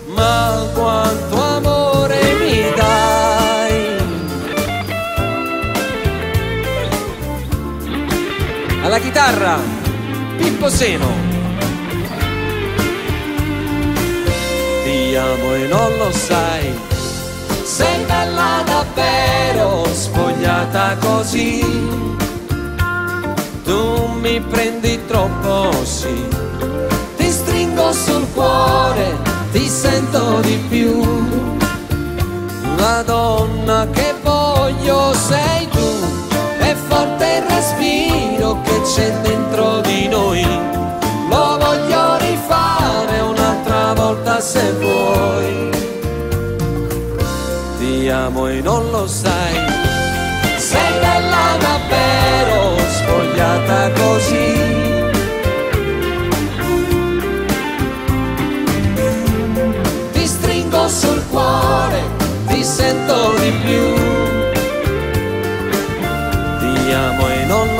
ma quanto amore mi dai. Alla chitarra Pippo Seno. Ti amo e non lo sai, sei bella davvero, spogliata così. Tu mi prendi troppo, sì, ti stringo sul cuore, ti sento di più. La donna che voglio sei tu, è forte il respiro che c'è dentro di noi. Lo voglio rifare un'altra volta se vuoi. Ti amo e non lo sai, sei bella davvero, spogliata così. Ti stringo sul cuore, ti sento di più. Ti amo e non